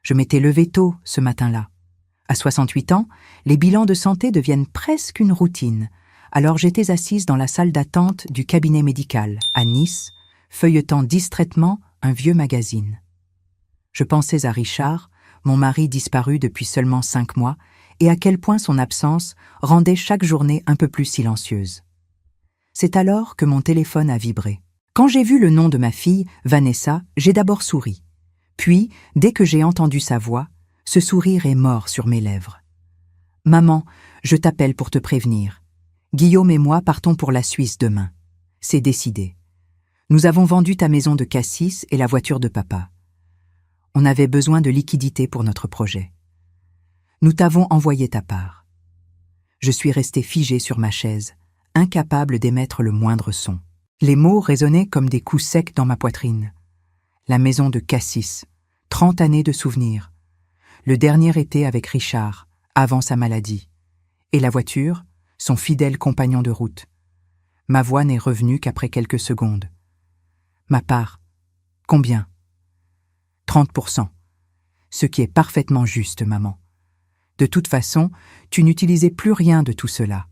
Je m'étais levée tôt ce matin-là. À 68 ans, les bilans de santé deviennent presque une routine. Alors j'étais assise dans la salle d'attente du cabinet médical, à Nice, feuilletant distraitement un vieux magazine. Je pensais à Richard, mon mari disparu depuis seulement 5 mois, et à quel point son absence rendait chaque journée un peu plus silencieuse. C'est alors que mon téléphone a vibré. Quand j'ai vu le nom de ma fille, Vanessa, j'ai d'abord souri. Puis, dès que j'ai entendu sa voix, ce sourire est mort sur mes lèvres. « Maman, je t'appelle pour te prévenir. Guillaume et moi partons pour la Suisse demain. C'est décidé. Nous avons vendu ta maison de Cassis et la voiture de papa. On avait besoin de liquidités pour notre projet. Nous t'avons envoyé ta part. » Je suis restée figée sur ma chaise, incapable d'émettre le moindre son. Les mots résonnaient comme des coups secs dans ma poitrine. La maison de Cassis, 30 années de souvenirs. Le dernier été avec Richard, avant sa maladie. Et la voiture, son fidèle compagnon de route. Ma voix n'est revenue qu'après quelques secondes. Ma part, combien ? 30%. Ce qui est parfaitement juste, maman. De toute façon, tu n'utilisais plus rien de tout cela.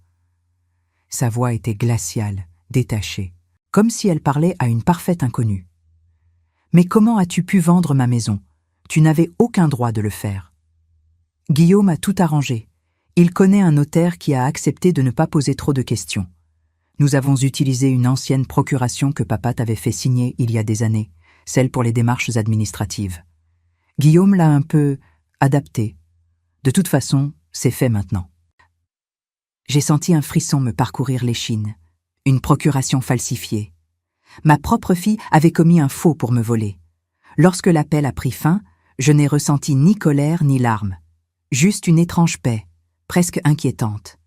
Sa voix était glaciale, détachée, comme si elle parlait à une parfaite inconnue. Mais comment as-tu pu vendre ma maison ? Tu n'avais aucun droit de le faire. Guillaume a tout arrangé. Il connaît un notaire qui a accepté de ne pas poser trop de questions. Nous avons utilisé une ancienne procuration que papa t'avait fait signer il y a des années, celle pour les démarches administratives. Guillaume l'a un peu adaptée. De toute façon, c'est fait maintenant. J'ai senti un frisson me parcourir l'échine. Une procuration falsifiée. Ma propre fille avait commis un faux pour me voler. Lorsque l'appel a pris fin, je n'ai ressenti ni colère ni larmes. Juste une étrange paix, presque inquiétante.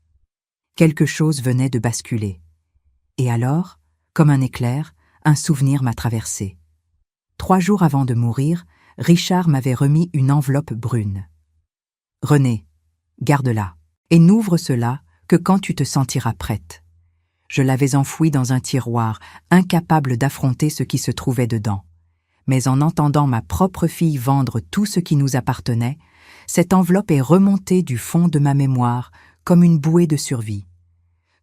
Quelque chose venait de basculer. Et alors, comme un éclair, un souvenir m'a traversé. 3 jours avant de mourir, Richard m'avait remis une enveloppe brune. « Renée, garde-la, et n'ouvre cela que quand tu te sentiras prête. » Je l'avais enfouie dans un tiroir, incapable d'affronter ce qui se trouvait dedans. Mais en entendant ma propre fille vendre tout ce qui nous appartenait, cette enveloppe est remontée du fond de ma mémoire comme une bouée de survie.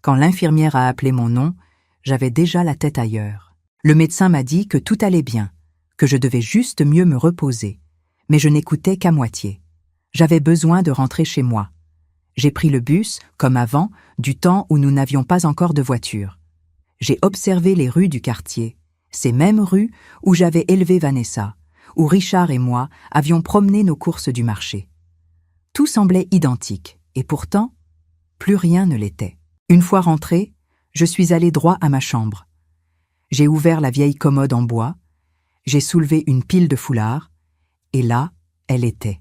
Quand l'infirmière a appelé mon nom, j'avais déjà la tête ailleurs. Le médecin m'a dit que tout allait bien, que je devais juste mieux me reposer. Mais je n'écoutais qu'à moitié. J'avais besoin de rentrer chez moi. J'ai pris le bus, comme avant, du temps où nous n'avions pas encore de voiture. J'ai observé les rues du quartier, ces mêmes rues où j'avais élevé Vanessa, où Richard et moi avions promené nos courses du marché. Tout semblait identique, et pourtant, plus rien ne l'était. Une fois rentrée, je suis allée droit à ma chambre. J'ai ouvert la vieille commode en bois, j'ai soulevé une pile de foulards, et là, elle était.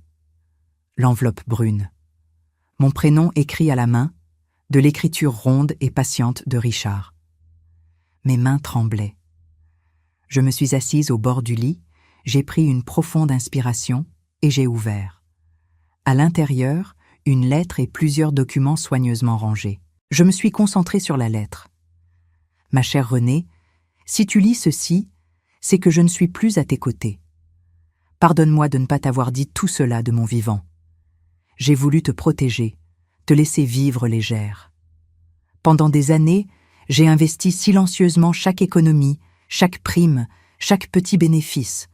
L'enveloppe brune. Mon prénom écrit à la main, de l'écriture ronde et patiente de Richard. Mes mains tremblaient. Je me suis assise au bord du lit, j'ai pris une profonde inspiration et j'ai ouvert. À l'intérieur, une lettre et plusieurs documents soigneusement rangés. Je me suis concentrée sur la lettre. « Ma chère Renée, si tu lis ceci, c'est que je ne suis plus à tes côtés. Pardonne-moi de ne pas t'avoir dit tout cela de mon vivant. J'ai voulu te protéger, te laisser vivre légère. Pendant des années, j'ai investi silencieusement chaque économie, chaque prime, chaque petit bénéfice.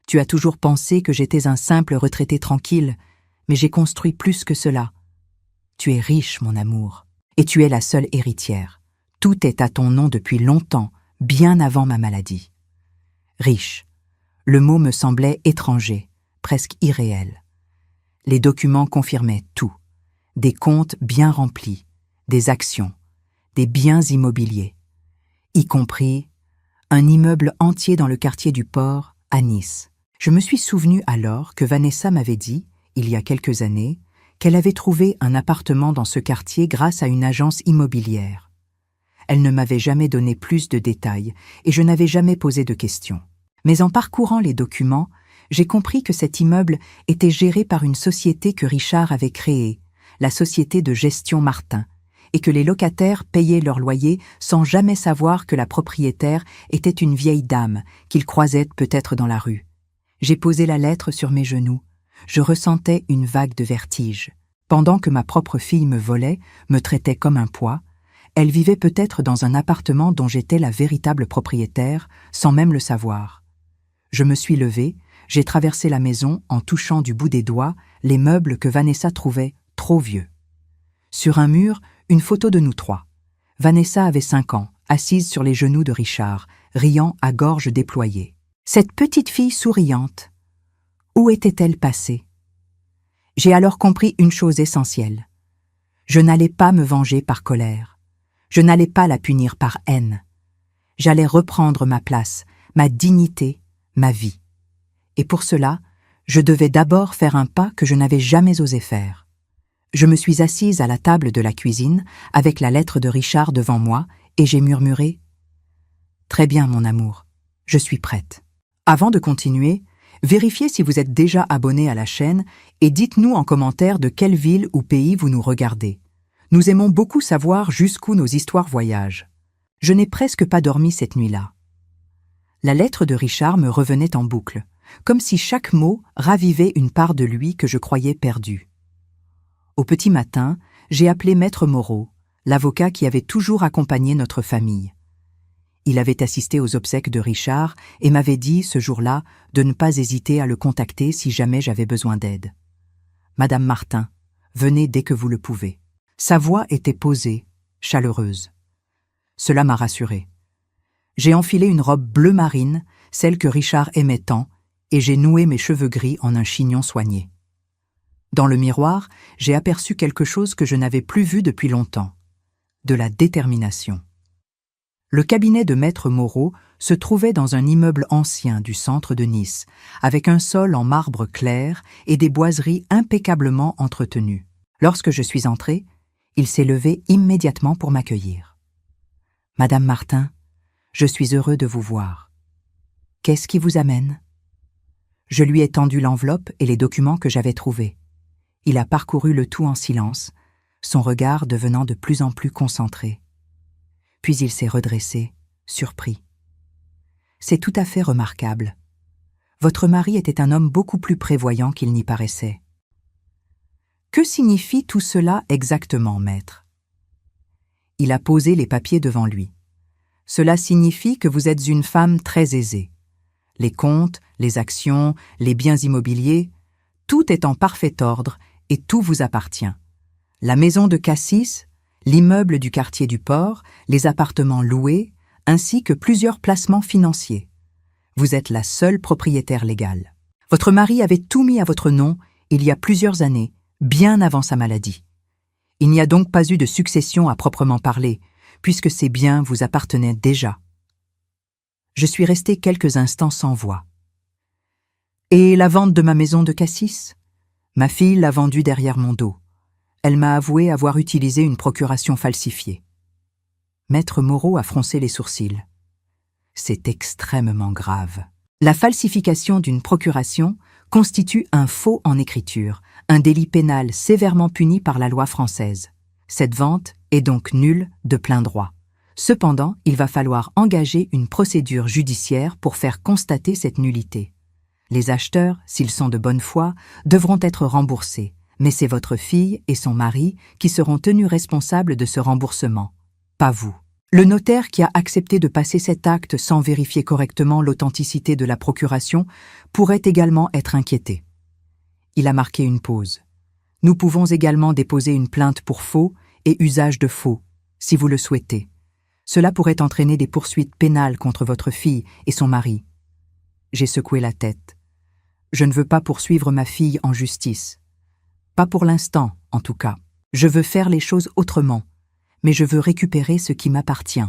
Tu as toujours pensé que j'étais un simple retraité tranquille, mais j'ai construit plus que cela. Tu es riche, mon amour, et tu es la seule héritière. Tout est à ton nom depuis longtemps, bien avant ma maladie. Riche. Le mot me semblait étranger, presque irréel. Les documents confirmaient tout. Des comptes bien remplis, des actions, des biens immobiliers, y compris un immeuble entier dans le quartier du Port, à Nice. Je me suis souvenu alors que Vanessa m'avait dit, il y a quelques années, qu'elle avait trouvé un appartement dans ce quartier grâce à une agence immobilière. Elle ne m'avait jamais donné plus de détails et je n'avais jamais posé de questions. Mais en parcourant les documents, j'ai compris que cet immeuble était géré par une société que Richard avait créée, la société de gestion Martin, et que les locataires payaient leur loyer sans jamais savoir que la propriétaire était une vieille dame qu'ils croisaient peut-être dans la rue. J'ai posé la lettre sur mes genoux. je ressentais une vague de vertige. Pendant que ma propre fille me volait, me traitait comme un poids, elle vivait peut-être dans un appartement dont j'étais la véritable propriétaire, sans même le savoir. Je me suis levée, j'ai traversé la maison en touchant du bout des doigts les meubles que Vanessa trouvait trop vieux. Sur un mur, une photo de nous trois. Vanessa avait 5 ans, assise sur les genoux de Richard, riant à gorge déployée. Cette petite fille souriante, où était-elle passée? J'ai alors compris une chose essentielle. Je n'allais pas me venger par colère. Je n'allais pas la punir par haine. J'allais reprendre ma place, ma dignité, ma vie. Et pour cela, je devais d'abord faire un pas que je n'avais jamais osé faire. Je me suis assise à la table de la cuisine, avec la lettre de Richard devant moi, et j'ai murmuré « Très bien, mon amour, je suis prête. » Avant de continuer, vérifiez si vous êtes déjà abonné à la chaîne et dites-nous en commentaire de quelle ville ou pays vous nous regardez. Nous aimons beaucoup savoir jusqu'où nos histoires voyagent. Je n'ai presque pas dormi cette nuit-là. La lettre de Richard me revenait en boucle, comme si chaque mot ravivait une part de lui que je croyais perdue. Au petit matin, j'ai appelé Maître Moreau, l'avocat qui avait toujours accompagné notre famille. Il avait assisté aux obsèques de Richard et m'avait dit, ce jour-là, de ne pas hésiter à le contacter si jamais j'avais besoin d'aide. « Madame Martin, venez dès que vous le pouvez. » Sa voix était posée, chaleureuse. Cela m'a rassurée. J'ai enfilé une robe bleu marine, celle que Richard aimait tant, et j'ai noué mes cheveux gris en un chignon soigné. Dans le miroir, j'ai aperçu quelque chose que je n'avais plus vu depuis longtemps. De la détermination. Le cabinet de Maître Moreau se trouvait dans un immeuble ancien du centre de Nice, avec un sol en marbre clair et des boiseries impeccablement entretenues. Lorsque je suis entrée, il s'est levé immédiatement pour m'accueillir. « Madame Martin, je suis heureux de vous voir. Qu'est-ce qui vous amène ?» Je lui ai tendu l'enveloppe et les documents que j'avais trouvés. Il a parcouru le tout en silence, son regard devenant de plus en plus concentré. Puis il s'est redressé, surpris. « C'est tout à fait remarquable. Votre mari était un homme beaucoup plus prévoyant qu'il n'y paraissait. » « Que signifie tout cela exactement, maître ?» Il a posé les papiers devant lui. « Cela signifie que vous êtes une femme très aisée. Les comptes, les actions, les biens immobiliers, tout est en parfait ordre et tout vous appartient. La maison de Cassis, l'immeuble du quartier du Port, les appartements loués, ainsi que plusieurs placements financiers. Vous êtes la seule propriétaire légale. Votre mari avait tout mis à votre nom il y a plusieurs années, bien avant sa maladie. Il n'y a donc pas eu de succession à proprement parler, puisque ces biens vous appartenaient déjà. » Je suis restée quelques instants sans voix. « Et la vente de ma maison de Cassis ? Ma fille l'a vendue derrière mon dos. Elle m'a avoué avoir utilisé une procuration falsifiée. » Maître Moreau a froncé les sourcils. « C'est extrêmement grave. La falsification d'une procuration constitue un faux en écriture, un délit pénal sévèrement puni par la loi française. Cette vente est donc nulle de plein droit. Cependant, il va falloir engager une procédure judiciaire pour faire constater cette nullité. Les acheteurs, s'ils sont de bonne foi, devront être remboursés, mais c'est votre fille et son mari qui seront tenus responsables de ce remboursement, pas vous. Le notaire qui a accepté de passer cet acte sans vérifier correctement l'authenticité de la procuration pourrait également être inquiété. » Il a marqué une pause. « Nous pouvons également déposer une plainte pour faux et usage de faux, si vous le souhaitez. Cela pourrait entraîner des poursuites pénales contre votre fille et son mari. » J'ai secoué la tête. Je ne veux pas poursuivre ma fille en justice. Pas pour l'instant, en tout cas. Je veux faire les choses autrement, mais je veux récupérer ce qui m'appartient.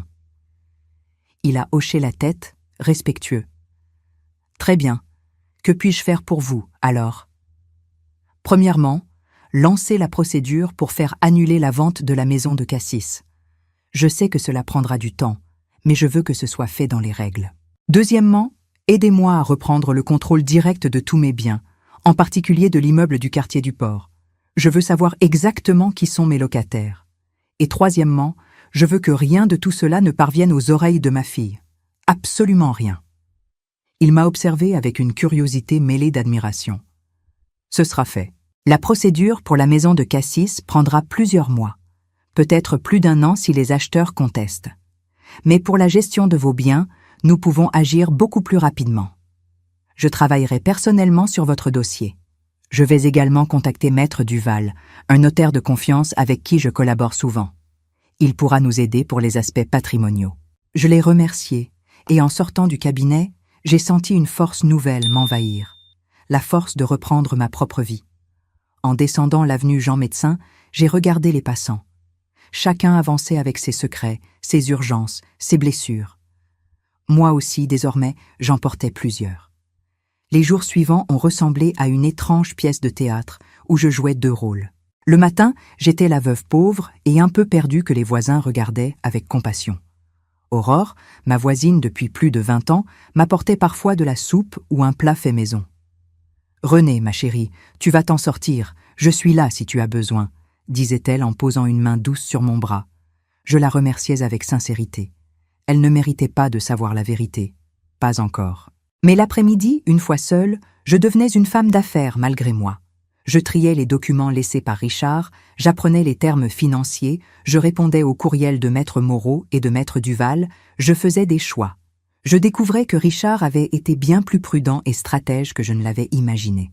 Il a hoché la tête, respectueux. « Très bien. Que puis-je faire pour vous, alors ?» Premièrement, lancez la procédure pour faire annuler la vente de la maison de Cassis. Je sais que cela prendra du temps, mais je veux que ce soit fait dans les règles. Deuxièmement, aidez-moi à reprendre le contrôle direct de tous mes biens, en particulier de l'immeuble du quartier du Port. Je veux savoir exactement qui sont mes locataires. Et troisièmement, je veux que rien de tout cela ne parvienne aux oreilles de ma fille. Absolument rien. Il m'a observé avec une curiosité mêlée d'admiration. Ce sera fait. La procédure pour la maison de Cassis prendra plusieurs mois, peut-être plus d'1 an si les acheteurs contestent. Mais pour la gestion de vos biens, nous pouvons agir beaucoup plus rapidement. Je travaillerai personnellement sur votre dossier. Je vais également contacter Maître Duval, un notaire de confiance avec qui je collabore souvent. Il pourra nous aider pour les aspects patrimoniaux. Je l'ai remercié, et en sortant du cabinet, j'ai senti une force nouvelle m'envahir, la force de reprendre ma propre vie. En descendant l'avenue Jean-Médecin, j'ai regardé les passants. Chacun avançait avec ses secrets, ses urgences, ses blessures. Moi aussi, désormais, j'en portais plusieurs. Les jours suivants ont ressemblé à une étrange pièce de théâtre où je jouais 2 rôles. Le matin, j'étais la veuve pauvre et un peu perdue que les voisins regardaient avec compassion. Aurore, ma voisine depuis plus de 20 ans, m'apportait parfois de la soupe ou un plat fait maison. « Renée, ma chérie, tu vas t'en sortir, je suis là si tu as besoin », disait-elle en posant une main douce sur mon bras. Je la remerciais avec sincérité. Elle ne méritait pas de savoir la vérité. Pas encore. Mais l'après-midi, une fois seule, je devenais une femme d'affaires malgré moi. Je triais les documents laissés par Richard, j'apprenais les termes financiers, je répondais aux courriels de Maître Moreau et de Maître Duval, je faisais des choix. Je découvrais que Richard avait été bien plus prudent et stratège que je ne l'avais imaginé.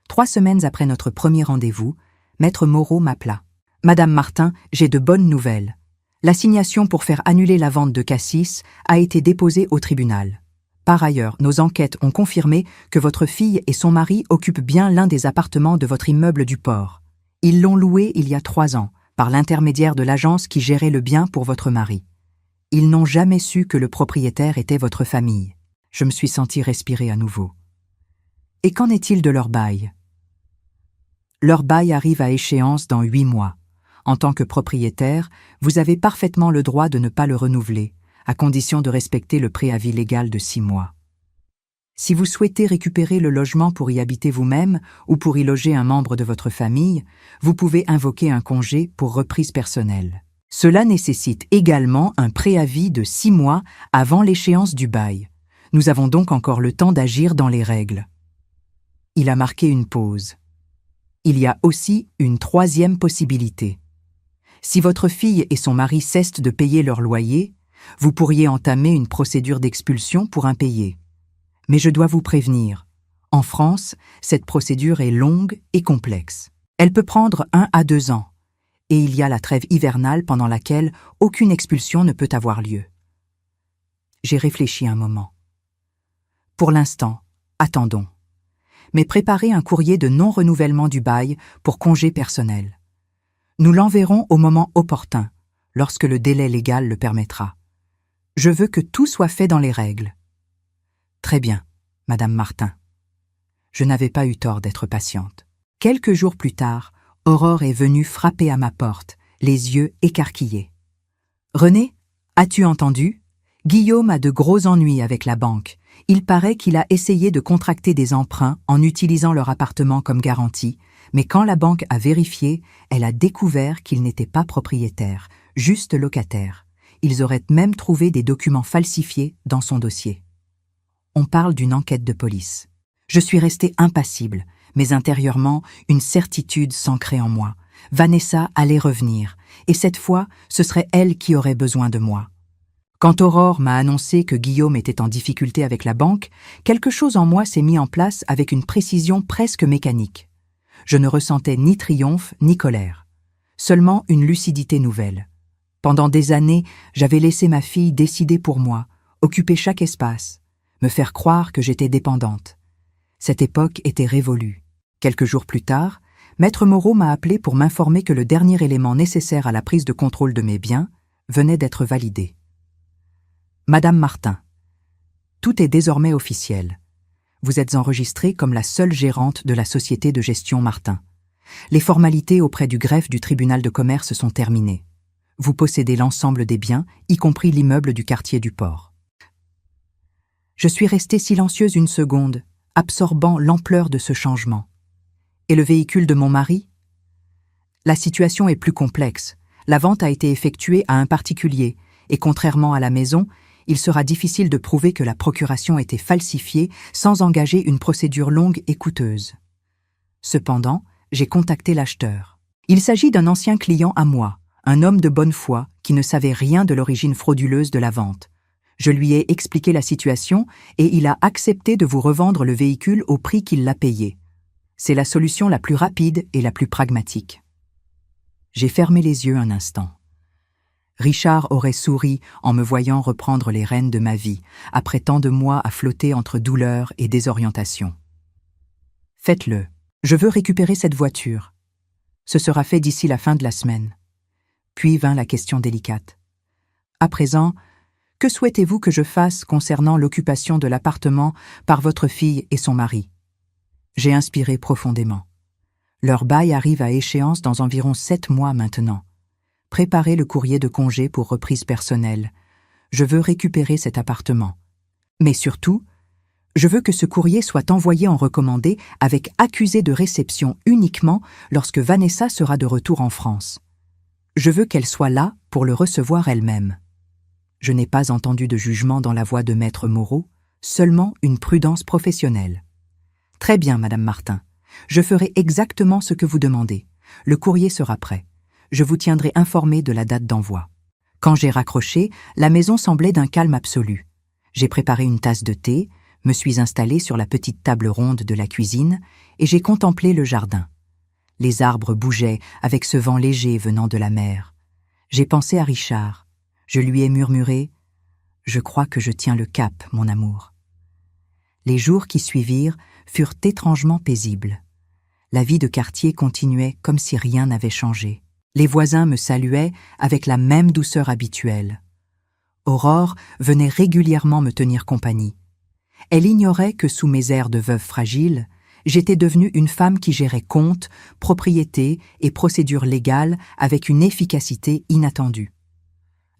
3 semaines après notre premier rendez-vous, Maître Moreau m'appela. « Madame Martin, j'ai de bonnes nouvelles. L'assignation pour faire annuler la vente de Cassis a été déposée au tribunal. Par ailleurs, nos enquêtes ont confirmé que votre fille et son mari occupent bien l'un des appartements de votre immeuble du port. Ils l'ont loué il y a 3 ans, par l'intermédiaire de l'agence qui gérait le bien pour votre mari. Ils n'ont jamais su que le propriétaire était votre famille. » Je me suis senti respirer à nouveau. « Et qu'en est-il de leur bail ?» « Leur bail arrive à échéance dans 8 mois. En tant que propriétaire, vous avez parfaitement le droit de ne pas le renouveler, à condition de respecter le préavis légal de 6 mois. Si vous souhaitez récupérer le logement pour y habiter vous-même ou pour y loger un membre de votre famille, vous pouvez invoquer un congé pour reprise personnelle. Cela nécessite également un préavis de 6 mois avant l'échéance du bail. Nous avons donc encore le temps d'agir dans les règles. » Il a marqué une pause. Il y a aussi une 3e possibilité. Si votre fille et son mari cessent de payer leur loyer, vous pourriez entamer une procédure d'expulsion pour impayés. Mais je dois vous prévenir, en France, cette procédure est longue et complexe. Elle peut prendre 1 à 2 ans, et il y a la trêve hivernale pendant laquelle aucune expulsion ne peut avoir lieu. J'ai réfléchi un moment. Pour l'instant, attendons. Mais préparez un courrier de non-renouvellement du bail pour congé personnel. Nous l'enverrons au moment opportun, lorsque le délai légal le permettra. Je veux que tout soit fait dans les règles. Très bien, Madame Martin. Je n'avais pas eu tort d'être patiente. Quelques jours plus tard, Aurore est venue frapper à ma porte, les yeux écarquillés. « Renée, as-tu entendu ? Guillaume a de gros ennuis avec la banque. Il paraît qu'il a essayé de contracter des emprunts en utilisant leur appartement comme garantie, mais quand la banque a vérifié, elle a découvert qu'il n'était pas propriétaire, juste locataire. Ils auraient même trouvé des documents falsifiés dans son dossier. On parle d'une enquête de police. Je suis restée impassible, mais intérieurement, une certitude s'ancrait en moi. Vanessa allait revenir, et cette fois, ce serait elle qui aurait besoin de moi. Quand Aurore m'a annoncé que Guillaume était en difficulté avec la banque, quelque chose en moi s'est mis en place avec une précision presque mécanique. Je ne ressentais ni triomphe ni colère, seulement une lucidité nouvelle. Pendant des années, j'avais laissé ma fille décider pour moi, occuper chaque espace, me faire croire que j'étais dépendante. Cette époque était révolue. Quelques jours plus tard, Maître Moreau m'a appelé pour m'informer que le dernier élément nécessaire à la prise de contrôle de mes biens venait d'être validé. Madame Martin, tout est désormais officiel. Vous êtes enregistrée comme la seule gérante de la société de gestion Martin. Les formalités auprès du greffe du tribunal de commerce sont terminées. Vous possédez l'ensemble des biens, y compris l'immeuble du quartier du port. Je suis restée silencieuse une seconde, absorbant l'ampleur de ce changement. Et le véhicule de mon mari ? La situation est plus complexe. La vente a été effectuée à un particulier, et contrairement à la maison, il sera difficile de prouver que la procuration était falsifiée sans engager une procédure longue et coûteuse. Cependant, j'ai contacté l'acheteur. Il s'agit d'un ancien client à moi, un homme de bonne foi qui ne savait rien de l'origine frauduleuse de la vente. Je lui ai expliqué la situation et il a accepté de vous revendre le véhicule au prix qu'il l'a payé. C'est la solution la plus rapide et la plus pragmatique. J'ai fermé les yeux un instant. Richard aurait souri en me voyant reprendre les rênes de ma vie, après tant de mois à flotter entre douleur et désorientation. Faites-le. Je veux récupérer cette voiture. Ce sera fait d'ici la fin de la semaine. Puis vint la question délicate. À présent, que souhaitez-vous que je fasse concernant l'occupation de l'appartement par votre fille et son mari? J'ai inspiré profondément. Leur bail arrive à échéance dans environ 7 mois maintenant. Préparez le courrier de congé pour reprise personnelle. Je veux récupérer cet appartement. Mais surtout, je veux que ce courrier soit envoyé en recommandé avec accusé de réception uniquement lorsque Vanessa sera de retour en France. Je veux qu'elle soit là pour le recevoir elle-même. Je n'ai pas entendu de jugement dans la voix de Maître Moreau, seulement une prudence professionnelle. Très bien, Madame Martin. Je ferai exactement ce que vous demandez. Le courrier sera prêt. Je vous tiendrai informé de la date d'envoi. Quand j'ai raccroché, la maison semblait d'un calme absolu. J'ai préparé une tasse de thé, me suis installé sur la petite table ronde de la cuisine et j'ai contemplé le jardin. Les arbres bougeaient avec ce vent léger venant de la mer. J'ai pensé à Richard. Je lui ai murmuré « Je crois que je tiens le cap, mon amour ». Les jours qui suivirent furent étrangement paisibles. La vie de quartier continuait comme si rien n'avait changé. Les voisins me saluaient avec la même douceur habituelle. Aurore venait régulièrement me tenir compagnie. Elle ignorait que sous mes airs de veuve fragile, j'étais devenue une femme qui gérait comptes, propriétés et procédures légales avec une efficacité inattendue.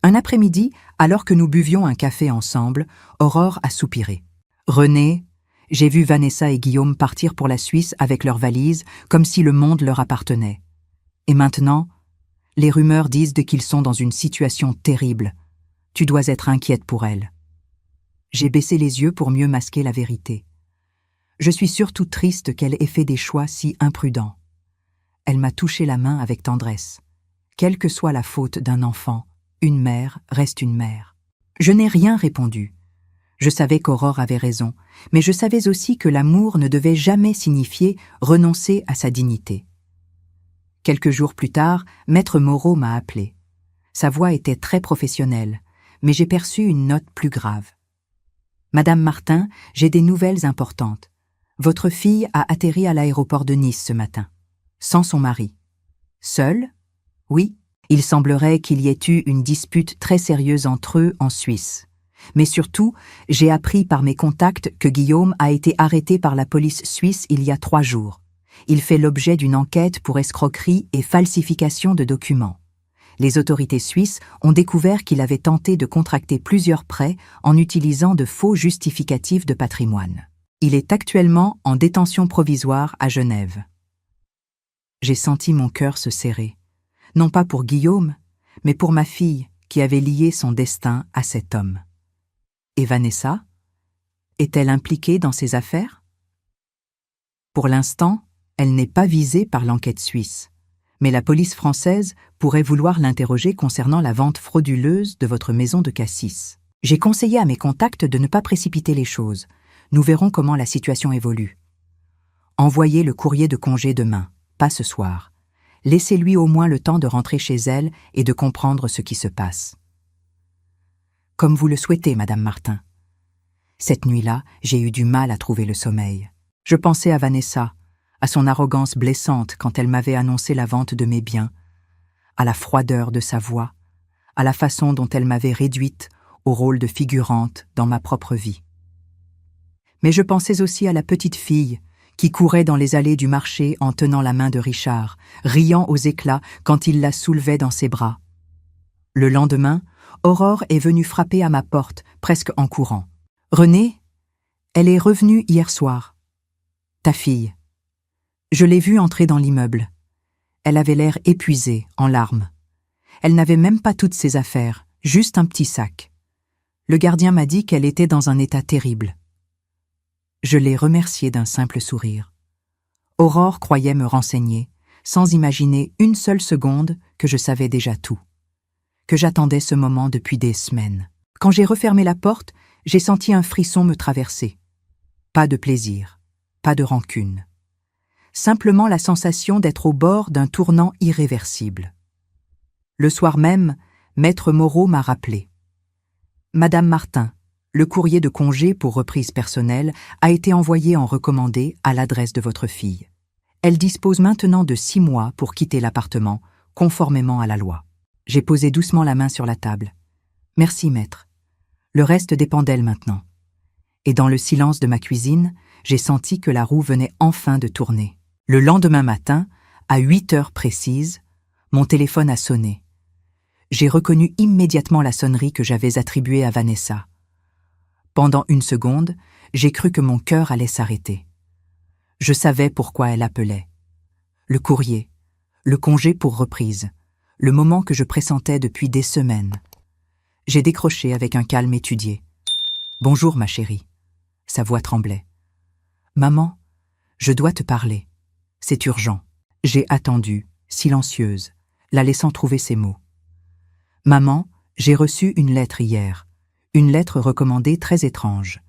Un après-midi, alors que nous buvions un café ensemble, Aurore a soupiré. « René, j'ai vu Vanessa et Guillaume partir pour la Suisse avec leurs valises, comme si le monde leur appartenait. Et maintenant, les rumeurs disent qu'ils sont dans une situation terrible. Tu dois être inquiète pour elles. » J'ai baissé les yeux pour mieux masquer la vérité. Je suis surtout triste qu'elle ait fait des choix si imprudents. Elle m'a touché la main avec tendresse. Quelle que soit la faute d'un enfant, une mère reste une mère. Je n'ai rien répondu. Je savais qu'Aurore avait raison, mais je savais aussi que l'amour ne devait jamais signifier renoncer à sa dignité. Quelques jours plus tard, Maître Moreau m'a appelé. Sa voix était très professionnelle, mais j'ai perçu une note plus grave. « Madame Martin, j'ai des nouvelles importantes. Votre fille a atterri à l'aéroport de Nice ce matin, sans son mari. Seule? Oui. Il semblerait qu'il y ait eu une dispute très sérieuse entre eux en Suisse. Mais surtout, j'ai appris par mes contacts que Guillaume a été arrêté par la police suisse il y a 3 jours. Il fait l'objet d'une enquête pour escroquerie et falsification de documents. Les autorités suisses ont découvert qu'il avait tenté de contracter plusieurs prêts en utilisant de faux justificatifs de patrimoine. Il est actuellement en détention provisoire à Genève. J'ai senti mon cœur se serrer. Non pas pour Guillaume, mais pour ma fille qui avait lié son destin à cet homme. Et Vanessa? Est-elle impliquée dans ces affaires? Pour l'instant, elle n'est pas visée par l'enquête suisse, mais la police française pourrait vouloir l'interroger concernant la vente frauduleuse de votre maison de Cassis. J'ai conseillé à mes contacts de ne pas précipiter les choses. Nous verrons comment la situation évolue. Envoyez le courrier de congé demain, pas ce soir. Laissez-lui au moins le temps de rentrer chez elle et de comprendre ce qui se passe. Comme vous le souhaitez, Madame Martin. Cette nuit-là, j'ai eu du mal à trouver le sommeil. Je pensais à Vanessa, à son arrogance blessante quand elle m'avait annoncé la vente de mes biens, à la froideur de sa voix, à la façon dont elle m'avait réduite au rôle de figurante dans ma propre vie. Mais je pensais aussi à la petite fille qui courait dans les allées du marché en tenant la main de Richard, riant aux éclats quand il la soulevait dans ses bras. Le lendemain, Aurore est venue frapper à ma porte, presque en courant. « René, elle est revenue hier soir. Ta fille. Je l'ai vue entrer dans l'immeuble. Elle avait l'air épuisée, en larmes. Elle n'avait même pas toutes ses affaires, juste un petit sac. Le gardien m'a dit qu'elle était dans un état terrible. » Je l'ai remerciée d'un simple sourire. Aurore croyait me renseigner, sans imaginer une seule seconde que je savais déjà tout, que j'attendais ce moment depuis des semaines. Quand j'ai refermé la porte, j'ai senti un frisson me traverser. Pas de plaisir, pas de rancune. Simplement la sensation d'être au bord d'un tournant irréversible. Le soir même, Maître Moreau m'a rappelé. « Madame Martin, le courrier de congé pour reprise personnelle a été envoyé en recommandé à l'adresse de votre fille. Elle dispose maintenant de 6 mois pour quitter l'appartement, conformément à la loi. » J'ai posé doucement la main sur la table. « Merci, maître. Le reste dépend d'elle maintenant. » Et dans le silence de ma cuisine, j'ai senti que la roue venait enfin de tourner. Le lendemain matin, à 8 heures précises, mon téléphone a sonné. J'ai reconnu immédiatement la sonnerie que j'avais attribuée à Vanessa. Pendant une seconde, j'ai cru que mon cœur allait s'arrêter. Je savais pourquoi elle appelait. Le courrier, le congé pour reprise, le moment que je pressentais depuis des semaines. J'ai décroché avec un calme étudié. « Bonjour, ma chérie. » Sa voix tremblait. « Maman, je dois te parler. C'est urgent. » J'ai attendu, silencieuse, la laissant trouver ses mots. « Maman, j'ai reçu une lettre hier. Une lettre recommandée très étrange.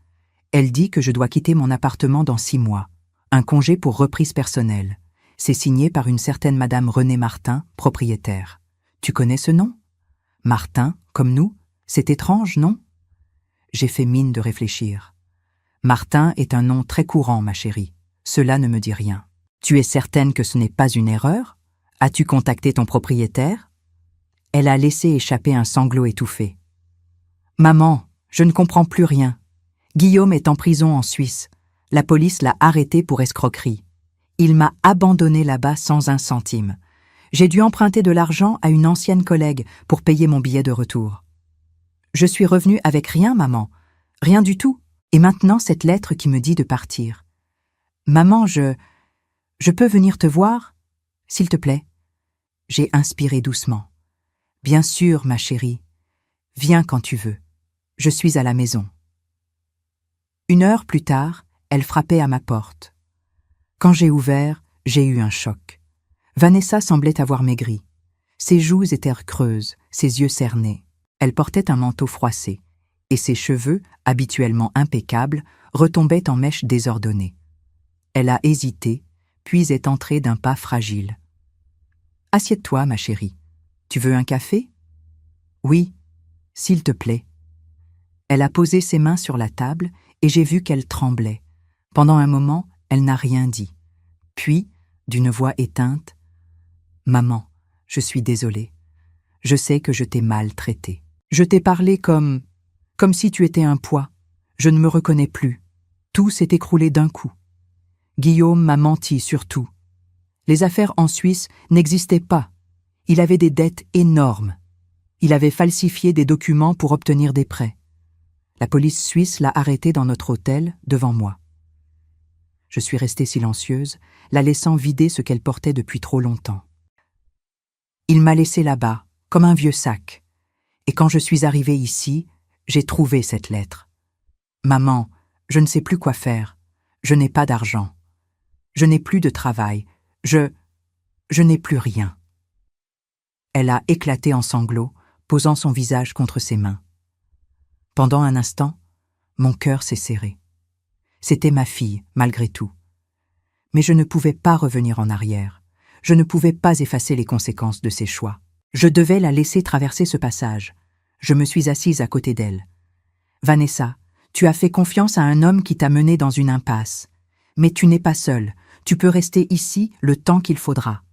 Elle dit que je dois quitter mon appartement dans 6 mois. Un congé pour reprise personnelle. C'est signé par une certaine Madame Renée Martin, propriétaire. Tu connais ce nom? Martin, comme nous? C'est étrange, non? J'ai fait mine de réfléchir. Martin est un nom très courant, ma chérie. Cela ne me dit rien. Tu es certaine que ce n'est pas une erreur? As-tu contacté ton propriétaire? Elle a laissé échapper un sanglot étouffé. Maman, je ne comprends plus rien. Guillaume est en prison en Suisse. La police l'a arrêté pour escroquerie. Il m'a abandonné là-bas sans un centime. J'ai dû emprunter de l'argent à une ancienne collègue pour payer mon billet de retour. Je suis revenue avec rien, maman. Rien du tout. Et maintenant, cette lettre qui me dit de partir. Maman, je peux venir te voir? S'il te plaît. J'ai inspiré doucement. Bien sûr, ma chérie. Viens quand tu veux. Je suis à la maison. 1 heure plus tard, elle frappait à ma porte. Quand j'ai ouvert, j'ai eu un choc. Vanessa semblait avoir maigri. Ses joues étaient creuses, ses yeux cernés. Elle portait un manteau froissé, et ses cheveux, habituellement impeccables, retombaient en mèches désordonnées. Elle a hésité, puis est entrée d'un pas fragile. « Assieds-toi, ma chérie. Tu veux un café? »« Oui, s'il te plaît. » Elle a posé ses mains sur la table et j'ai vu qu'elle tremblait. Pendant un moment, elle n'a rien dit. Puis, d'une voix éteinte, « Maman, je suis désolée. Je sais que je t'ai maltraitée. Je t'ai parlé comme si tu étais un poids. Je ne me reconnais plus. Tout s'est écroulé d'un coup. Guillaume m'a menti sur tout. Les affaires en Suisse n'existaient pas. Il avait des dettes énormes. Il avait falsifié des documents pour obtenir des prêts. La police suisse l'a arrêté dans notre hôtel, devant moi. Je suis restée silencieuse, la laissant vider ce qu'elle portait depuis trop longtemps. Il m'a laissé là-bas, comme un vieux sac. Et quand je suis arrivée ici, j'ai trouvé cette lettre. Maman, je ne sais plus quoi faire. Je n'ai pas d'argent. Je n'ai plus de travail. Je n'ai plus rien. Elle a éclaté en sanglots, posant son visage contre ses mains. Pendant un instant, mon cœur s'est serré. C'était ma fille, malgré tout. Mais je ne pouvais pas revenir en arrière. Je ne pouvais pas effacer les conséquences de ses choix. Je devais la laisser traverser ce passage. Je me suis assise à côté d'elle. « Vanessa, tu as fait confiance à un homme qui t'a menée dans une impasse. Mais tu n'es pas seule. Tu peux rester ici le temps qu'il faudra. »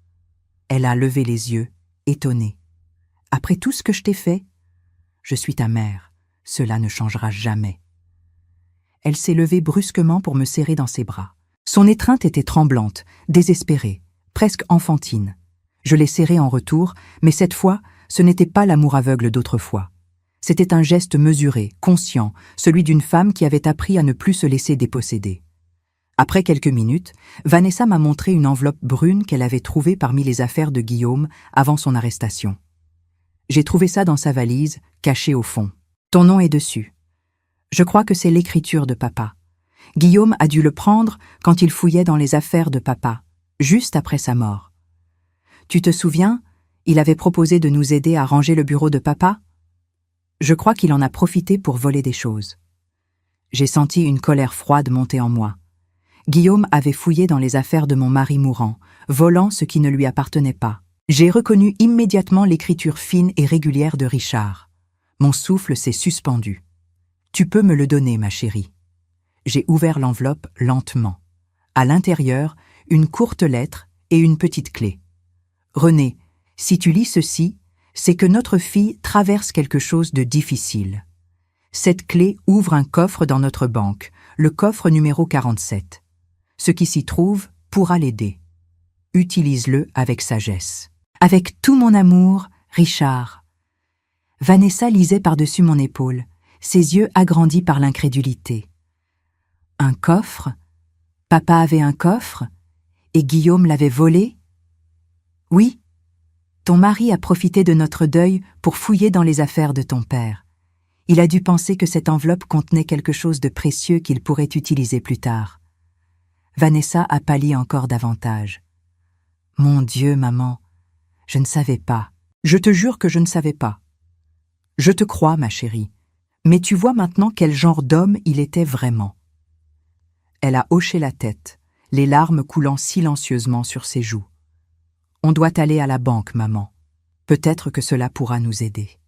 Elle a levé les yeux, étonnée. « Après tout ce que je t'ai fait? Je suis ta mère. Cela ne changera jamais. » Elle s'est levée brusquement pour me serrer dans ses bras. Son étreinte était tremblante, désespérée, presque enfantine. Je l'ai serrée en retour, mais cette fois, ce n'était pas l'amour aveugle d'autrefois. C'était un geste mesuré, conscient, celui d'une femme qui avait appris à ne plus se laisser déposséder. Après quelques minutes, Vanessa m'a montré une enveloppe brune qu'elle avait trouvée parmi les affaires de Guillaume avant son arrestation. J'ai trouvé ça dans sa valise, cachée au fond. Ton nom est dessus. Je crois que c'est l'écriture de papa. Guillaume a dû le prendre quand il fouillait dans les affaires de papa. juste après sa mort. Tu te souviens, il avait proposé de nous aider à ranger le bureau de papa? Je crois qu'il en a profité pour voler des choses. J'ai senti une colère froide monter en moi. Guillaume avait fouillé dans les affaires de mon mari mourant, volant ce qui ne lui appartenait pas. J'ai reconnu immédiatement l'écriture fine et régulière de Richard. Mon souffle s'est suspendu. Tu peux me le donner, ma chérie. J'ai ouvert l'enveloppe lentement. À l'intérieur, une courte lettre et une petite clé. René, si tu lis ceci, c'est que notre fille traverse quelque chose de difficile. Cette clé ouvre un coffre dans notre banque, le coffre numéro 47. Ce qui s'y trouve pourra l'aider. Utilise-le avec sagesse. Avec tout mon amour, Richard. Vanessa lisait par-dessus mon épaule, ses yeux agrandis par l'incrédulité. Un coffre? Papa avait un coffre? Et Guillaume l'avait volé? Oui. Ton mari a profité de notre deuil pour fouiller dans les affaires de ton père. Il a dû penser que cette enveloppe contenait quelque chose de précieux qu'il pourrait utiliser plus tard. Vanessa a pâli encore davantage. Mon Dieu, maman, je ne savais pas. Je te jure que je ne savais pas. Je te crois, ma chérie, mais tu vois maintenant quel genre d'homme il était vraiment. Elle a hoché la tête, les larmes coulant silencieusement sur ses joues. On doit aller à la banque, maman. Peut-être que cela pourra nous aider.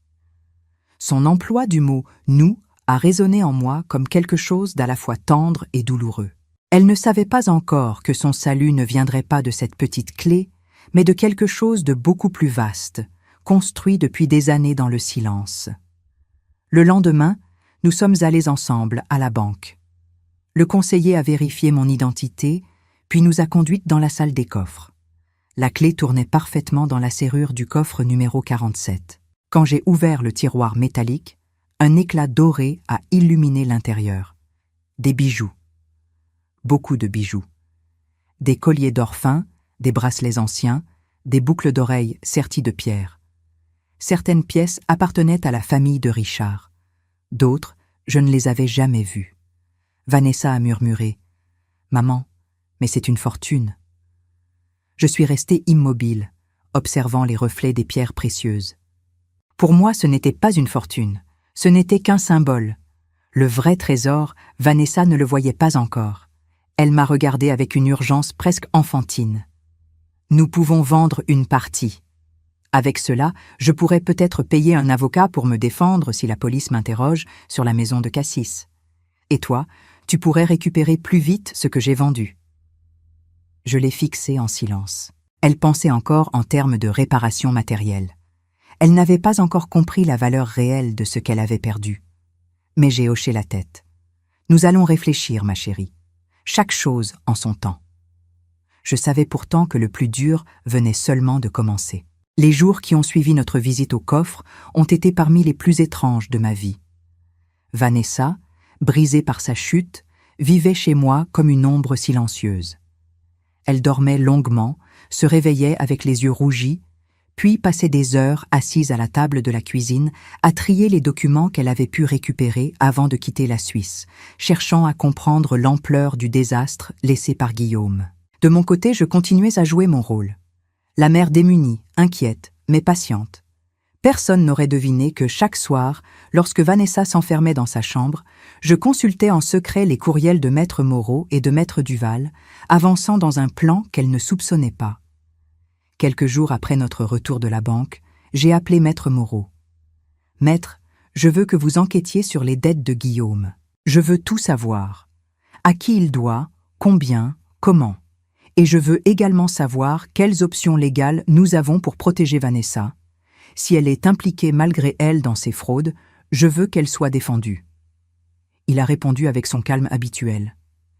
Son emploi du mot « nous » a résonné en moi comme quelque chose d'à la fois tendre et douloureux. Elle ne savait pas encore que son salut ne viendrait pas de cette petite clé, mais de quelque chose de beaucoup plus vaste, construit depuis des années dans le silence. Le lendemain, nous sommes allés ensemble à la banque. Le conseiller a vérifié mon identité, puis nous a conduites dans la salle des coffres. La clé tournait parfaitement dans la serrure du coffre numéro 47. Quand j'ai ouvert le tiroir métallique, un éclat doré a illuminé l'intérieur. Des bijoux. Beaucoup de bijoux. Des colliers d'or fin, des bracelets anciens, des boucles d'oreilles serties de pierres. Certaines pièces appartenaient à la famille de Richard. D'autres, je ne les avais jamais vues. Vanessa a murmuré « Maman, mais c'est une fortune ». Je suis restée immobile, observant les reflets des pierres précieuses. Pour moi, ce n'était pas une fortune, ce n'était qu'un symbole. Le vrai trésor, Vanessa ne le voyait pas encore. Elle m'a regardée avec une urgence presque enfantine. Nous pouvons vendre une partie. Avec cela, je pourrais peut-être payer un avocat pour me défendre si la police m'interroge sur la maison de Cassis. Et toi, tu pourrais récupérer plus vite ce que j'ai vendu. Je l'ai fixée en silence. Elle pensait encore en termes de réparation matérielle. Elle n'avait pas encore compris la valeur réelle de ce qu'elle avait perdu. Mais j'ai hoché la tête. Nous allons réfléchir, ma chérie. Chaque chose en son temps. Je savais pourtant que le plus dur venait seulement de commencer. Les jours qui ont suivi notre visite au coffre ont été parmi les plus étranges de ma vie. Vanessa, brisée par sa chute, vivait chez moi comme une ombre silencieuse. Elle dormait longuement, se réveillait avec les yeux rougis, puis passait des heures assise à la table de la cuisine à trier les documents qu'elle avait pu récupérer avant de quitter la Suisse, cherchant à comprendre l'ampleur du désastre laissé par Guillaume. De mon côté, je continuais à jouer mon rôle. La mère démunie, inquiète, mais patiente. Personne n'aurait deviné que chaque soir, lorsque Vanessa s'enfermait dans sa chambre, je consultais en secret les courriels de Maître Moreau et de Maître Duval, avançant dans un plan qu'elle ne soupçonnait pas. Quelques jours après notre retour de la banque, j'ai appelé Maître Moreau. « Maître, je veux que vous enquêtiez sur les dettes de Guillaume. Je veux tout savoir. À qui il doit, combien, comment. Et je veux également savoir quelles options légales nous avons pour protéger Vanessa. Si elle est impliquée malgré elle dans ces fraudes, je veux qu'elle soit défendue. » Il a répondu avec son calme habituel.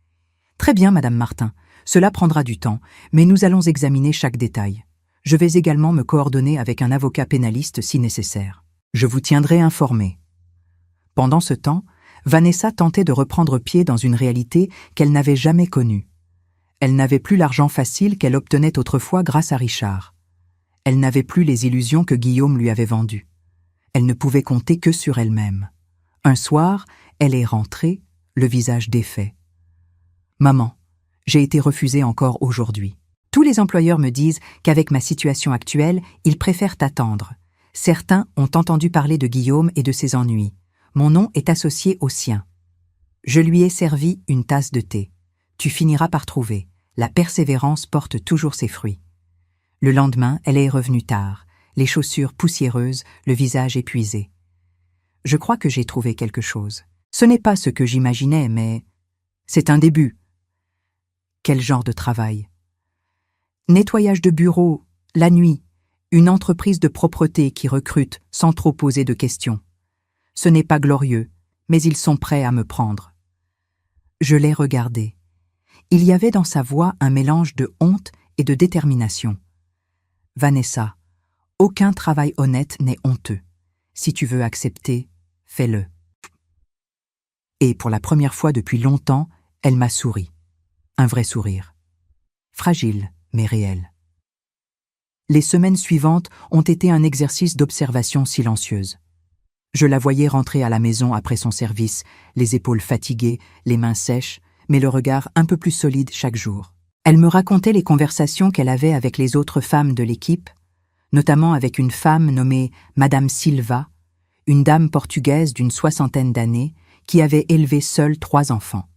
« Très bien, Madame Martin, cela prendra du temps, mais nous allons examiner chaque détail. Je vais également me coordonner avec un avocat pénaliste si nécessaire. Je vous tiendrai informé. » Pendant ce temps, Vanessa tentait de reprendre pied dans une réalité qu'elle n'avait jamais connue. Elle n'avait plus l'argent facile qu'elle obtenait autrefois grâce à Richard. Elle n'avait plus les illusions que Guillaume lui avait vendues. Elle ne pouvait compter que sur elle-même. Un soir, elle est rentrée, le visage défait. « Maman, j'ai été refusée encore aujourd'hui. Tous les employeurs me disent qu'avec ma situation actuelle, ils préfèrent attendre. Certains ont entendu parler de Guillaume et de ses ennuis. Mon nom est associé au sien. Je lui ai servi une tasse de thé. Tu finiras par trouver. La persévérance porte toujours ses fruits. Le lendemain, elle est revenue tard, les chaussures poussiéreuses, le visage épuisé. Je crois que j'ai trouvé quelque chose. Ce n'est pas ce que j'imaginais, mais c'est un début. Quel genre de travail? Nettoyage de bureau, la nuit, une entreprise de propreté qui recrute sans trop poser de questions. Ce n'est pas glorieux, mais ils sont prêts à me prendre. Je l'ai regardé. Il y avait dans sa voix un mélange de honte et de détermination. Vanessa, aucun travail honnête n'est honteux. Si tu veux accepter, fais-le. Et pour la première fois depuis longtemps, elle m'a souri. Un vrai sourire. Fragile, mais réel. Les semaines suivantes ont été un exercice d'observation silencieuse. Je la voyais rentrer à la maison après son service, les épaules fatiguées, les mains sèches, mais le regard un peu plus solide chaque jour. Elle me racontait les conversations qu'elle avait avec les autres femmes de l'équipe, notamment avec une femme nommée Madame Silva, une dame portugaise d'une 60aine d'années qui avait élevé seule 3 enfants.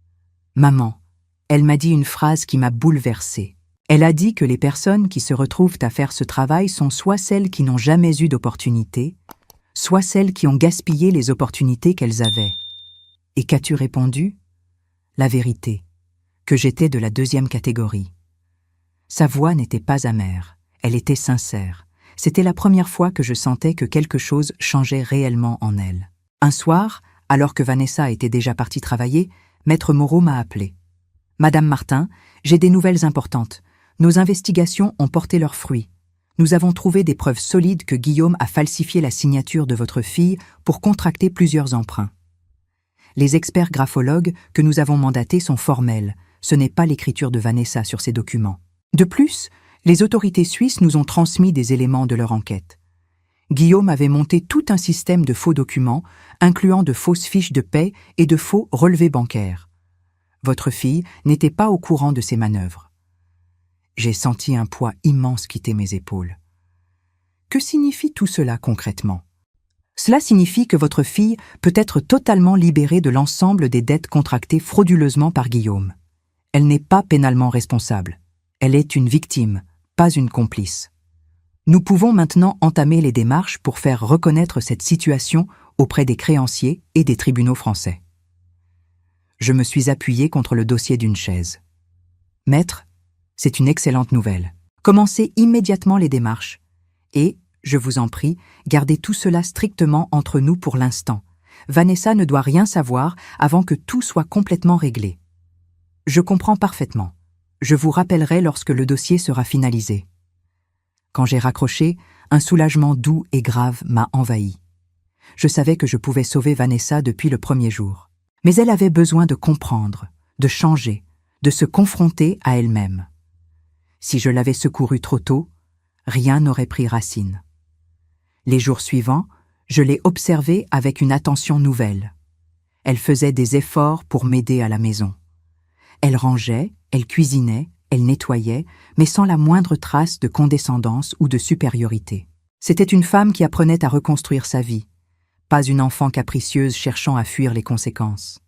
« Maman », elle m'a dit une phrase qui m'a bouleversée. Elle a dit que les personnes qui se retrouvent à faire ce travail sont soit celles qui n'ont jamais eu d'opportunité, soit celles qui ont gaspillé les opportunités qu'elles avaient. Et qu'as-tu répondu? La vérité, que j'étais de la 2e catégorie. Sa voix n'était pas amère, elle était sincère. C'était la première fois que je sentais que quelque chose changeait réellement en elle. Un soir, alors que Vanessa était déjà partie travailler, Maître Moreau m'a appelé. « Madame Martin, j'ai des nouvelles importantes. Nos investigations ont porté leurs fruits. Nous avons trouvé des preuves solides que Guillaume a falsifié la signature de votre fille pour contracter plusieurs emprunts. Les experts graphologues que nous avons mandatés sont formels. Ce n'est pas l'écriture de Vanessa sur ces documents. De plus, les autorités suisses nous ont transmis des éléments de leur enquête. Guillaume avait monté tout un système de faux documents, incluant de fausses fiches de paie et de faux relevés bancaires. Votre fille n'était pas au courant de ces manœuvres. J'ai senti un poids immense quitter mes épaules. Que signifie tout cela concrètement? Cela signifie que votre fille peut être totalement libérée de l'ensemble des dettes contractées frauduleusement par Guillaume. Elle n'est pas pénalement responsable. Elle est une victime, pas une complice. Nous pouvons maintenant entamer les démarches pour faire reconnaître cette situation auprès des créanciers et des tribunaux français. Je me suis appuyé contre le dossier d'une chaise. Maître, c'est une excellente nouvelle. Commencez immédiatement les démarches. Et, je vous en prie, gardez tout cela strictement entre nous pour l'instant. Vanessa ne doit rien savoir avant que tout soit complètement réglé. Je comprends parfaitement. Je vous rappellerai lorsque le dossier sera finalisé. Quand j'ai raccroché, un soulagement doux et grave m'a envahi. Je savais que je pouvais sauver Vanessa depuis le premier jour. Mais elle avait besoin de comprendre, de changer, de se confronter à elle-même. Si je l'avais secourue trop tôt, rien n'aurait pris racine. Les jours suivants, je l'ai observée avec une attention nouvelle. Elle faisait des efforts pour m'aider à la maison. Elle rangeait, elle cuisinait, elle nettoyait, mais sans la moindre trace de condescendance ou de supériorité. C'était une femme qui apprenait à reconstruire sa vie, pas une enfant capricieuse cherchant à fuir les conséquences.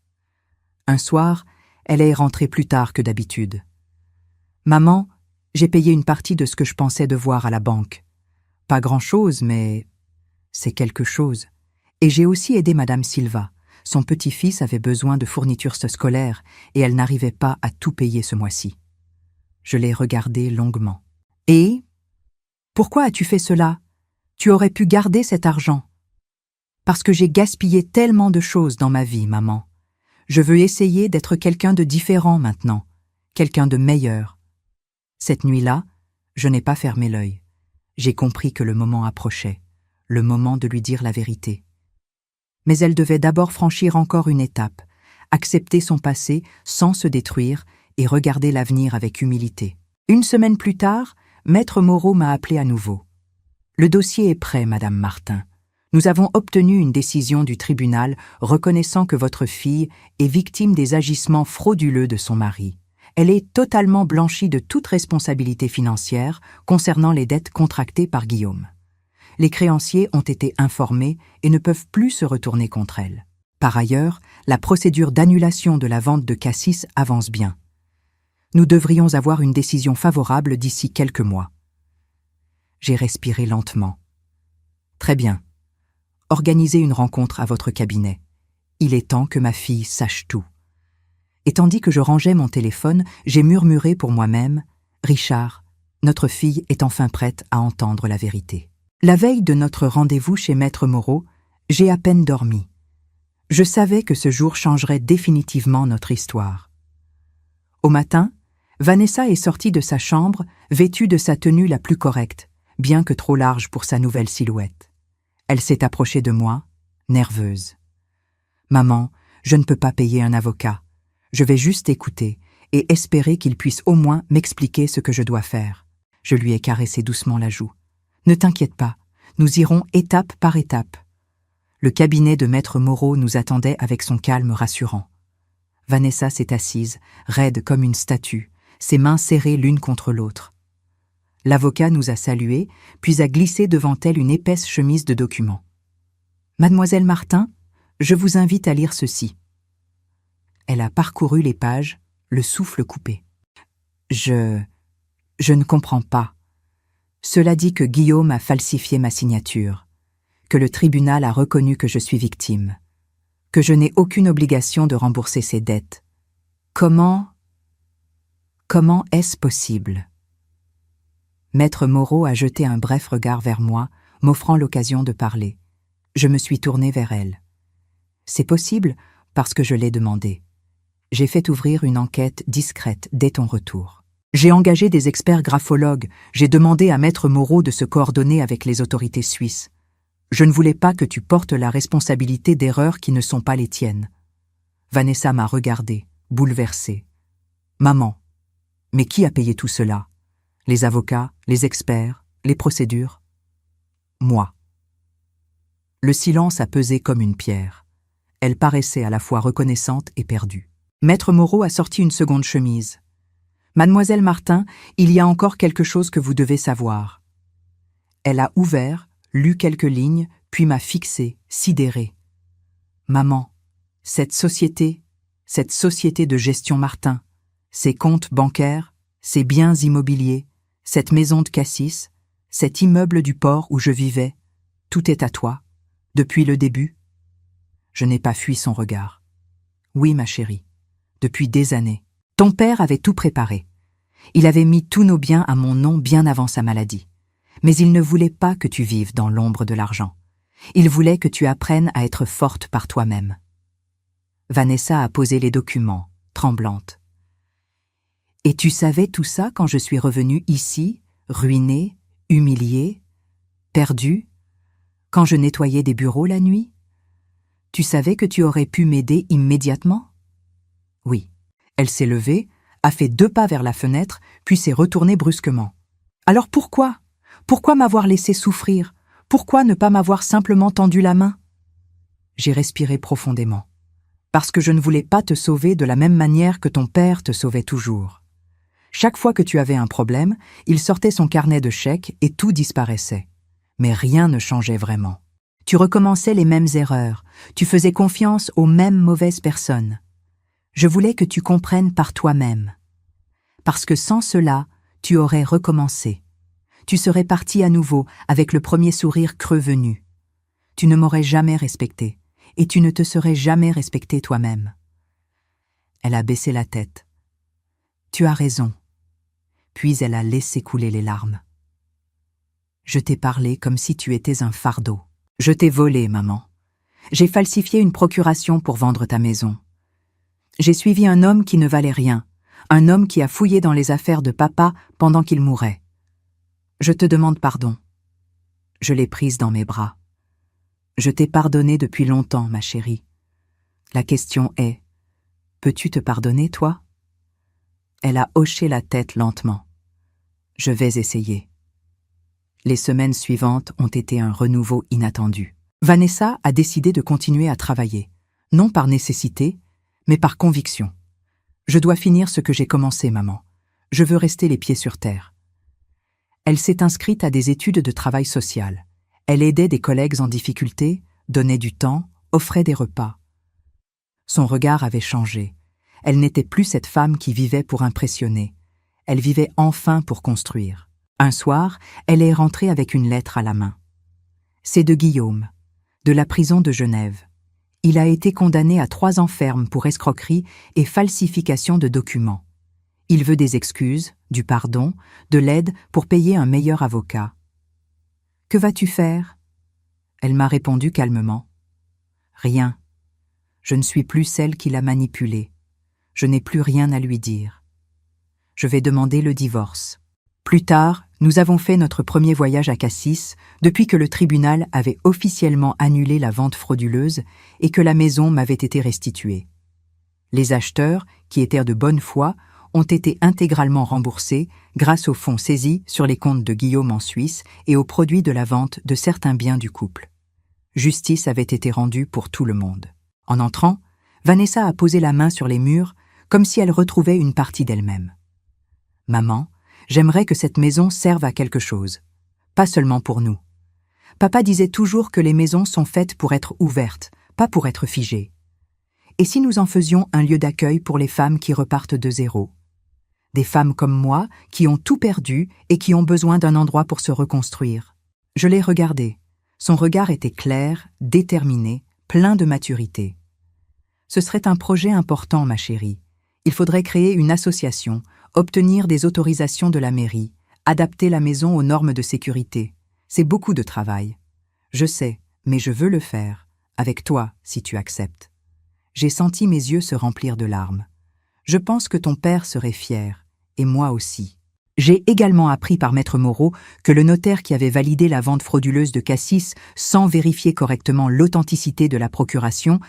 Un soir, elle est rentrée plus tard que d'habitude. « Maman, j'ai payé une partie de ce que je pensais devoir à la banque. Pas grand-chose, mais c'est quelque chose. Et j'ai aussi aidé Madame Silva. Son petit-fils avait besoin de fournitures scolaires et elle n'arrivait pas à tout payer ce mois-ci. » Je l'ai regardée longuement. « Et pourquoi as-tu fait cela? Tu aurais pu garder cet argent. » « Parce que j'ai gaspillé tellement de choses dans ma vie, maman. Je veux essayer d'être quelqu'un de différent maintenant, quelqu'un de meilleur. » Cette nuit-là, je n'ai pas fermé l'œil. J'ai compris que le moment approchait, le moment de lui dire la vérité. Mais elle devait d'abord franchir encore une étape, accepter son passé sans se détruire et regarder l'avenir avec humilité. Une semaine plus tard, Maître Moreau m'a appelé à nouveau. « Le dossier est prêt, Madame Martin. Nous avons obtenu une décision du tribunal reconnaissant que votre fille est victime des agissements frauduleux de son mari. Elle est totalement blanchie de toute responsabilité financière concernant les dettes contractées par Guillaume. Les créanciers ont été informés et ne peuvent plus se retourner contre elle. Par ailleurs, la procédure d'annulation de la vente de Cassis avance bien. Nous devrions avoir une décision favorable d'ici quelques mois. J'ai respiré lentement. Très bien. Organisez une rencontre à votre cabinet. Il est temps que ma fille sache tout. Et tandis que je rangeais mon téléphone, j'ai murmuré pour moi-même « Richard, notre fille est enfin prête à entendre la vérité. » La veille de notre rendez-vous chez Maître Moreau, j'ai à peine dormi. Je savais que ce jour changerait définitivement notre histoire. Au matin, Vanessa est sortie de sa chambre, vêtue de sa tenue la plus correcte, bien que trop large pour sa nouvelle silhouette. Elle s'est approchée de moi, nerveuse. « Maman, je ne peux pas payer un avocat. Je vais juste écouter et espérer qu'il puisse au moins m'expliquer ce que je dois faire. » Je lui ai caressé doucement la joue. « Ne t'inquiète pas, nous irons étape par étape. » Le cabinet de Maître Moreau nous attendait avec son calme rassurant. Vanessa s'est assise, raide comme une statue, ses mains serrées l'une contre l'autre. L'avocat nous a salués, puis a glissé devant elle une épaisse chemise de documents. « Mademoiselle Martin, je vous invite à lire ceci. » Elle a parcouru les pages, le souffle coupé. « Je ne comprends pas. Cela dit que Guillaume a falsifié ma signature, que le tribunal a reconnu que je suis victime, que je n'ai aucune obligation de rembourser ses dettes. Comment est-ce possible ?» Maître Moreau a jeté un bref regard vers moi, m'offrant l'occasion de parler. Je me suis tournée vers elle. « C'est possible parce que je l'ai demandé. J'ai fait ouvrir une enquête discrète dès ton retour. J'ai engagé des experts graphologues, j'ai demandé à Maître Moreau de se coordonner avec les autorités suisses. Je ne voulais pas que tu portes la responsabilité d'erreurs qui ne sont pas les tiennes. » Vanessa m'a regardée, bouleversée. « Maman, mais qui a payé tout cela? Les avocats, les experts, les procédures? » Moi. Le silence a pesé comme une pierre. Elle paraissait à la fois reconnaissante et perdue. Maître Moreau a sorti une seconde chemise. « Mademoiselle Martin, il y a encore quelque chose que vous devez savoir. » Elle a ouvert, lu quelques lignes, puis m'a fixée, sidérée. « Maman, cette société de gestion Martin, ces comptes bancaires, ces biens immobiliers, cette maison de Cassis, cet immeuble du port où je vivais, tout est à toi, depuis le début. » Je n'ai pas fui son regard. « Oui, ma chérie, depuis des années. Ton père avait tout préparé. Il avait mis tous nos biens à mon nom bien avant sa maladie. Mais il ne voulait pas que tu vives dans l'ombre de l'argent. Il voulait que tu apprennes à être forte par toi-même. » Vanessa a posé les documents, tremblante. « Et tu savais tout ça quand je suis revenue ici, ruinée, humiliée, perdue, quand je nettoyais des bureaux la nuit? Tu savais que tu aurais pu m'aider immédiatement? » Oui. Elle s'est levée, a fait 2 pas vers la fenêtre, puis s'est retournée brusquement. « Alors pourquoi? Pourquoi m'avoir laissé souffrir? Pourquoi ne pas m'avoir simplement tendu la main ?» J'ai respiré profondément. « Parce que je ne voulais pas te sauver de la même manière que ton père te sauvait toujours. Chaque fois que tu avais un problème, il sortait son carnet de chèques et tout disparaissait. Mais rien ne changeait vraiment. Tu recommençais les mêmes erreurs, tu faisais confiance aux mêmes mauvaises personnes. Je voulais que tu comprennes par toi-même. Parce que sans cela, tu aurais recommencé. Tu serais parti à nouveau avec le premier sourire creux venu. Tu ne m'aurais jamais respecté, et tu ne te serais jamais respecté toi-même. » Elle a baissé la tête. « Tu as raison. » Puis elle a laissé couler les larmes. « Je t'ai parlé comme si tu étais un fardeau. Je t'ai volé, maman. J'ai falsifié une procuration pour vendre ta maison. J'ai suivi un homme qui ne valait rien, un homme qui a fouillé dans les affaires de papa pendant qu'il mourait. Je te demande pardon. » Je l'ai prise dans mes bras. « Je t'ai pardonné depuis longtemps, ma chérie. La question est, peux-tu te pardonner, toi ?» Elle a hoché la tête lentement. « Je vais essayer. » Les semaines suivantes ont été un renouveau inattendu. Vanessa a décidé de continuer à travailler, non par nécessité, mais par conviction. Je dois finir ce que j'ai commencé, maman. Je veux rester les pieds sur terre. Elle s'est inscrite à des études de travail social. Elle aidait des collègues en difficulté, donnait du temps, offrait des repas. Son regard avait changé. Elle n'était plus cette femme qui vivait pour impressionner. Elle vivait enfin pour construire. Un soir, elle est rentrée avec une lettre à la main. C'est de Guillaume, de la prison de Genève. Il a été condamné à 3 ans ferme pour escroquerie et falsification de documents. Il veut des excuses, du pardon, de l'aide pour payer un meilleur avocat. « Que vas-tu faire ?» Elle m'a répondu calmement. « Rien. Je ne suis plus celle qui l'a manipulé. Je n'ai plus rien à lui dire. Je vais demander le divorce. » Plus tard, nous avons fait notre premier voyage à Cassis depuis que le tribunal avait officiellement annulé la vente frauduleuse et que la maison m'avait été restituée. Les acheteurs, qui étaient de bonne foi, ont été intégralement remboursés grâce aux fonds saisis sur les comptes de Guillaume en Suisse et aux produits de la vente de certains biens du couple. Justice avait été rendue pour tout le monde. En entrant, Vanessa a posé la main sur les murs comme si elle retrouvait une partie d'elle-même. « Maman, j'aimerais que cette maison serve à quelque chose, pas seulement pour nous. Papa disait toujours que les maisons sont faites pour être ouvertes, pas pour être figées. Et si nous en faisions un lieu d'accueil pour les femmes qui repartent de zéro? Des femmes comme moi qui ont tout perdu et qui ont besoin d'un endroit pour se reconstruire. » Je l'ai regardé. Son regard était clair, déterminé, plein de maturité. « Ce serait un projet important, ma chérie. Il faudrait créer une association, obtenir des autorisations de la mairie, adapter la maison aux normes de sécurité. C'est beaucoup de travail. Je sais, mais je veux le faire, avec toi, si tu acceptes. » J'ai senti mes yeux se remplir de larmes. Je pense que ton père serait fier, et moi aussi. J'ai également appris par Maître Moreau que le notaire qui avait validé la vente frauduleuse de Cassis sans vérifier correctement l'authenticité de la procuration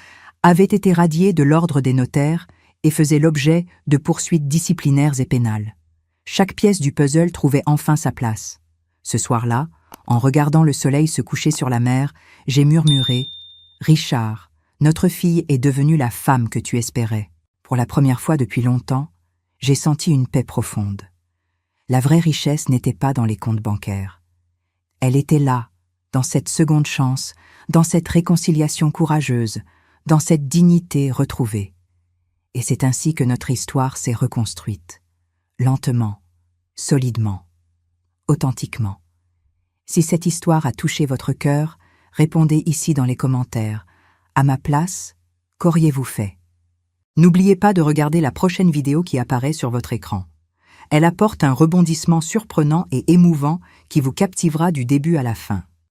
avait été radié de l'ordre des notaires et faisait l'objet de poursuites disciplinaires et pénales. Chaque pièce du puzzle trouvait enfin sa place. Ce soir-là, en regardant le soleil se coucher sur la mer, j'ai murmuré « Richard, notre fille est devenue la femme que tu espérais. » Pour la première fois depuis longtemps, j'ai senti une paix profonde. La vraie richesse n'était pas dans les comptes bancaires. Elle était là, dans cette seconde chance, dans cette réconciliation courageuse, dans cette dignité retrouvée. Et c'est ainsi que notre histoire s'est reconstruite, lentement, solidement, authentiquement. Si cette histoire a touché votre cœur, répondez ici dans les commentaires. À ma place, qu'auriez-vous fait? N'oubliez pas de regarder la prochaine vidéo qui apparaît sur votre écran. Elle apporte un rebondissement surprenant et émouvant qui vous captivera du début à la fin.